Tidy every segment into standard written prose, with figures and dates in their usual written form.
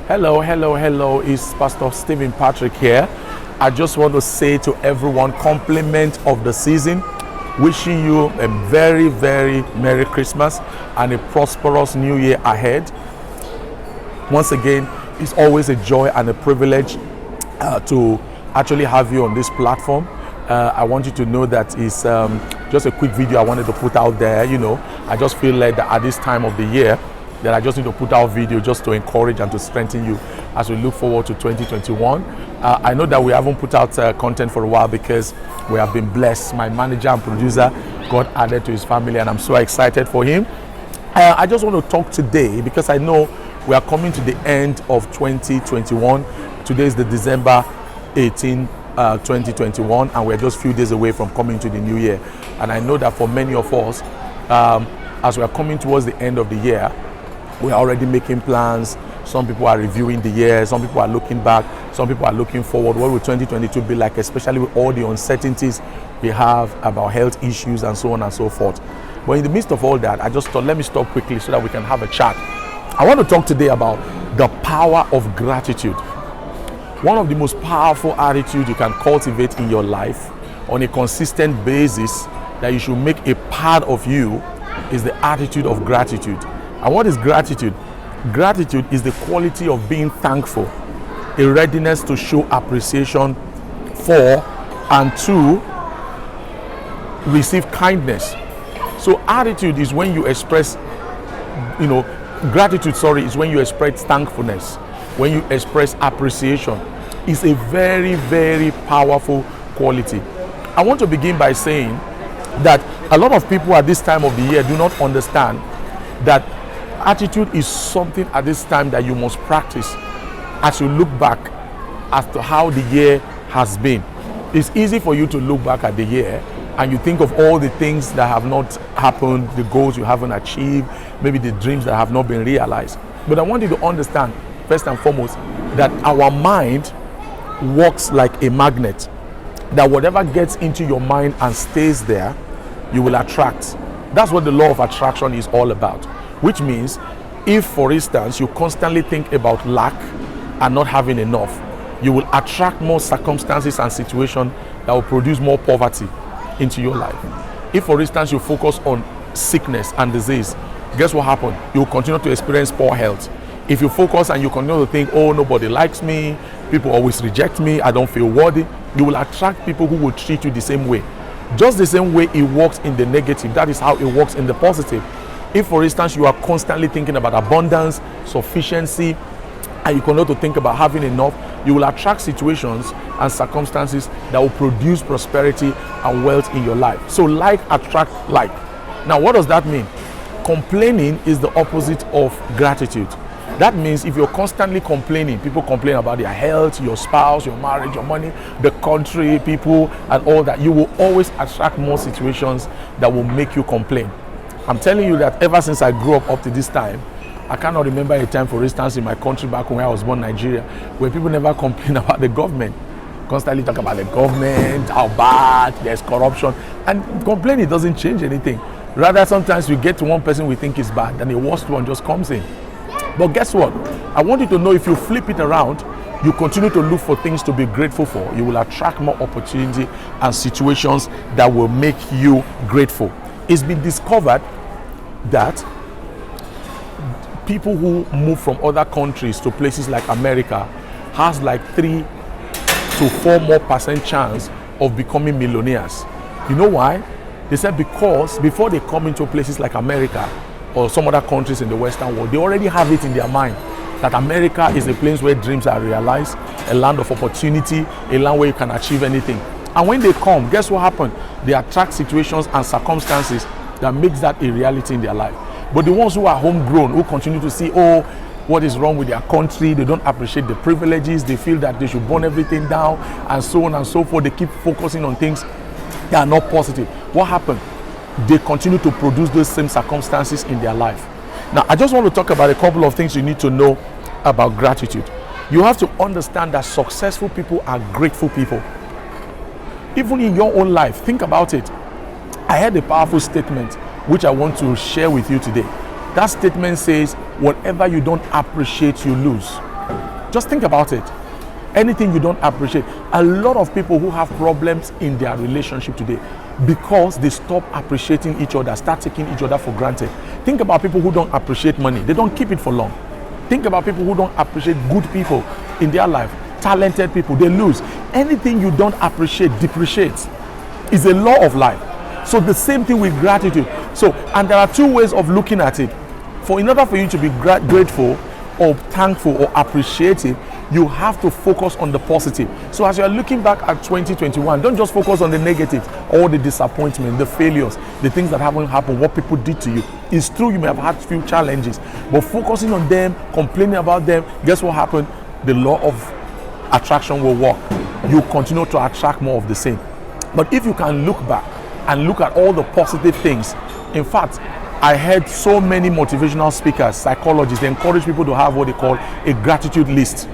Hello. It's Pastor Stephen Patrick here. I just want to say to everyone, compliment of the season. Wishing you a very, very Merry Christmas and a prosperous New Year ahead. Once again, it's always a joy and a privilege to actually have you on this platform. I want you to know that it's just a quick video I wanted to put out there. I just feel like that at this time of the year, that I just need to put out video just to encourage and to strengthen you as we look forward to 2021. I know that we haven't put out content for a while because we have been blessed. My manager and producer got added to his family, and I'm so excited for him. I just want to talk today because I know we are coming to the end of 2021. Today is the December 18, 2021, and we're just a few days away from coming to the new year. And I know that for many of us, as we are coming towards the end of the year, we are already making plans. Some people are reviewing the year, some people are looking back, some people are looking forward. What will 2022 be like, especially with all the uncertainties we have about health issues and so on and so forth. But in the midst of all that, I just thought, let me stop quickly so that we can have a chat. I want to talk today about the power of gratitude. One of the most powerful attitudes you can cultivate in your life on a consistent basis that you should make a part of you is the attitude of gratitude. And what is gratitude? Gratitude is the quality of being thankful, a readiness to show appreciation for and to receive kindness. So attitude is when you express, gratitude, is when you express thankfulness, when you express appreciation. It's a very, very powerful quality. I want to begin by saying that a lot of people at this time of the year do not understand that attitude is something at this time that you must practice as you look back as to how the year has been. It's easy for you to look back at the year and you think of all the things that have not happened, the goals you haven't achieved, maybe the dreams that have not been realized. But I want you to understand, first and foremost, that our mind works like a magnet. That whatever gets into your mind and stays there, you will attract. That's what the law of attraction is all about. Which means, if for instance, you constantly think about lack and not having enough, you will attract more circumstances and situations that will produce more poverty into your life. If for instance, you focus on sickness and disease, guess what happens? You will continue to experience poor health. If you focus and you continue to think, oh, nobody likes me, people always reject me, I don't feel worthy, you will attract people who will treat you the same way. Just the same way it works in the negative, that is how it works in the positive. If for instance you are constantly thinking about abundance, sufficiency, and you continue to think about having enough, you will attract situations and circumstances that will produce prosperity and wealth in your life. So like attract like. Now what does that mean? Complaining is the opposite of gratitude. That means if you're constantly complaining, people complain about their health, your spouse, your marriage, your money, the country, people, and all that, you will always attract more situations that will make you complain. I'm telling you that ever since I grew up to this time, I cannot remember a time, for instance, in my country back when I was born, Nigeria, where people never complain about the government. Constantly talk about the government, how bad, there's corruption, and complaining doesn't change anything. Rather, sometimes we get to one person we think is bad, and the worst one just comes in. But guess what? I want you to know, if you flip it around, you continue to look for things to be grateful for, you will attract more opportunity and situations that will make you grateful. It's been discovered that people who move from other countries to places like America has like 3 to 4 more % chance of becoming millionaires. You know why? They said because before they come into places like America or some other countries in the Western world, they already have it in their mind that America is a place where dreams are realized, a land of opportunity, a land where you can achieve anything. And when they come, guess what happens? They attract situations and circumstances that makes that a reality in their life. But the ones who are homegrown, who continue to see, oh, what is wrong with their country, they don't appreciate the privileges, they feel that they should burn everything down, and so on and so forth. They keep focusing on things that are not positive. What happened? They continue to produce those same circumstances in their life. Now, I just want to talk about a couple of things you need to know about gratitude. You have to understand that successful people are grateful people. Even in your own life, think about it. I heard a powerful statement which I want to share with you today. That statement says, whatever you don't appreciate, you lose. Just think about it. Anything you don't appreciate. A lot of people who have problems in their relationship today because they stop appreciating each other, start taking each other for granted. Think about people who don't appreciate money. They don't keep it for long. Think about people who don't appreciate good people in their life, talented people. They lose. Anything you don't appreciate depreciates. It's a law of life. So the same thing with gratitude. So, and there are two ways of looking at it. In order for you to be grateful or thankful or appreciative, you have to focus on the positive. So as you're looking back at 2021, don't just focus on the negatives, all the disappointment, the failures, the things that haven't happened, what people did to you. It's true you may have had few challenges, but focusing on them, complaining about them, guess what happened? The law of attraction will work. You continue to attract more of the same. But if you can look back and look at all the positive things, in fact, I heard so many motivational speakers, psychologists, they encourage people to have what they call a gratitude list,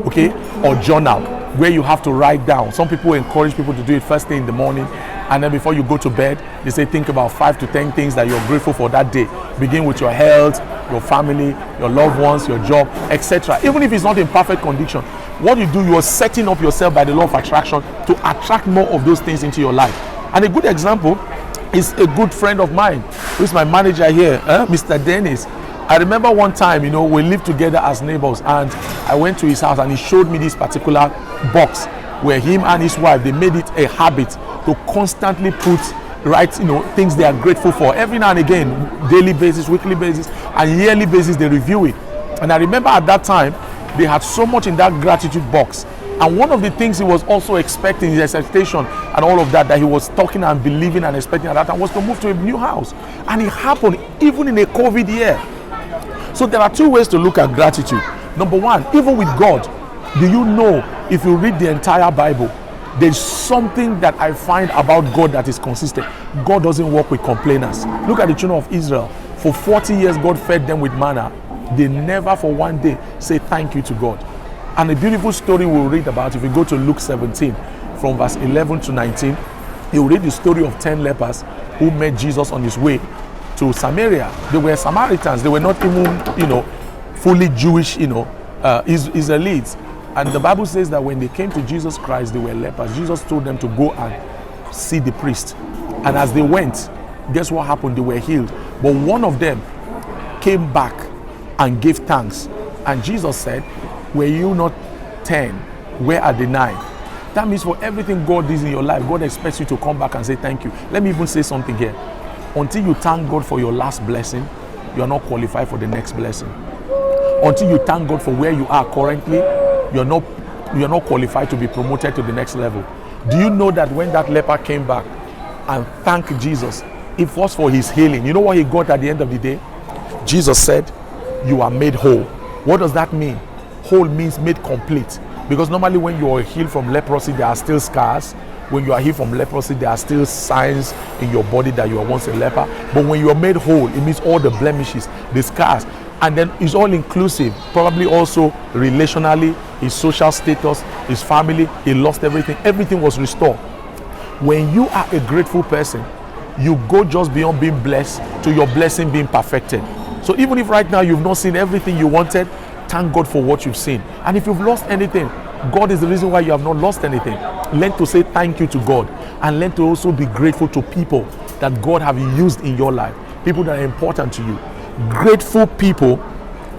okay, or journal, where you have to write down. Some people encourage people to do it first thing in the morning, and then before you go to bed, they say think about 5 to 10 things that you're grateful for that day. Begin with your health, your family, your loved ones, your job, etc. Even if it's not in perfect condition, what you do, you're setting up yourself by the law of attraction to attract more of those things into your life. And a good example is a good friend of mine, who is my manager here, Mr. Dennis. I remember one time, we lived together as neighbors, and I went to his house and he showed me this particular box where him and his wife, they made it a habit to constantly put things they are grateful for. Every now and again, daily basis, weekly basis, and yearly basis, they review it. And I remember at that time, they had so much in that gratitude box. And one of the things he was also expecting, his expectation and all of that he was talking and believing and expecting at that time, was to move to a new house. And it happened even in a COVID year. So there are two ways to look at gratitude. Number one, even with God, do you know, if you read the entire Bible, there's something that I find about God that is consistent. God doesn't work with complainers. Look at the children of Israel. For 40 years, God fed them with manna. They never for one day say thank you to God. And a beautiful story we'll read about, if you go to Luke 17, from verse 11 to 19, you'll read the story of 10 lepers who met Jesus on his way to Samaria. They were Samaritans. They were not even, fully Jewish, Israelites. And the Bible says that when they came to Jesus Christ, they were lepers. Jesus told them to go and see the priest. And as they went, guess what happened? They were healed. But one of them came back and gave thanks. And Jesus said, were you not 10? Where are the 9? That means for everything God does in your life, God expects you to come back and say thank you. Let me even say something here. Until you thank God for your last blessing, you are not qualified for the next blessing. Until you thank God for where you are currently, you're not qualified to be promoted to the next level. Do you know that when that leper came back and thanked Jesus, it was for his healing? You know what he got at the end of the day? Jesus said, you are made whole. What does that mean? Whole means made complete. Because normally when you are healed from leprosy, there are still scars. When you are healed from leprosy, there are still signs in your body that you were once a leper. But when you are made whole, it means all the blemishes, the scars, and then it's all inclusive. Probably also relationally, his social status, his family, he lost everything. Everything was restored. When you are a grateful person, you go just beyond being blessed to your blessing being perfected. So even if right now you've not seen everything you wanted, thank God for what you've seen. And if you've lost anything, God is the reason why you have not lost anything. Learn to say thank you to God, and learn to also be grateful to people that God have used in your life, people that are important to you. Grateful people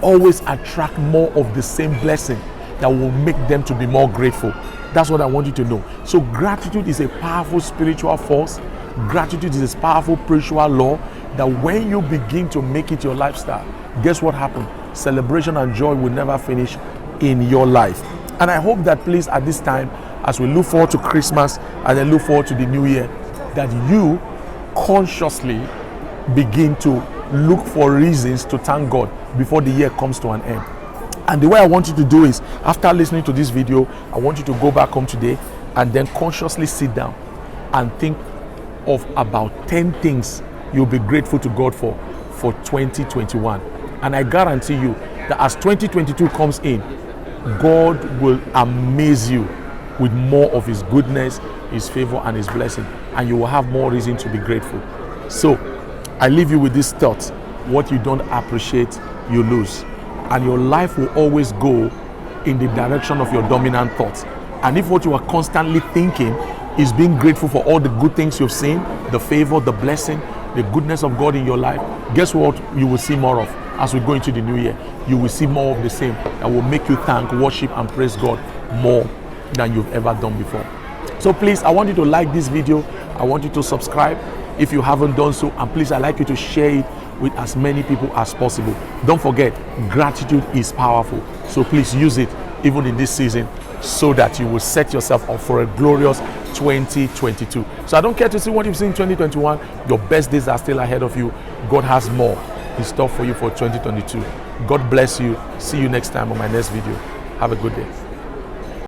always attract more of the same blessing that will make them to be more grateful. That's what I want you to know. So gratitude is a powerful spiritual force. Gratitude is a powerful spiritual law that when you begin to make it your lifestyle, guess what happens? Celebration and joy will never finish in your life. And I hope that please at this time, as we look forward to Christmas and then look forward to the new year, that you consciously begin to look for reasons to thank God before the year comes to an end. And the way I want you to do is, after listening to this video, I want you to go back home today and then consciously sit down and think of about 10 things you'll be grateful to God for 2021. And I guarantee you that as 2022 comes in, God will amaze you with more of his goodness, his favor, and his blessing, and you will have more reason to be grateful. So I leave you with this thought: what you don't appreciate, you lose, and your life will always go in the direction of your dominant thoughts. And if what you are constantly thinking is being grateful for all the good things you've seen, the favor, the blessing, the goodness of God in your life, guess what you will see more of as we go into the new year? You will see more of the same that will make you thank, worship, and praise God more than you've ever done before. So please, I want you to like this video. I want you to subscribe if you haven't done so, and please, I'd like you to share it with as many people as possible. Don't forget, gratitude is powerful. So please use it even in this season, so that you will set yourself up for a glorious 2022. So I don't care to see what you've seen in 2021. Your best days are still ahead of you. God has more in store for you for 2022. God bless you. See you next time on my next video. Have a good day.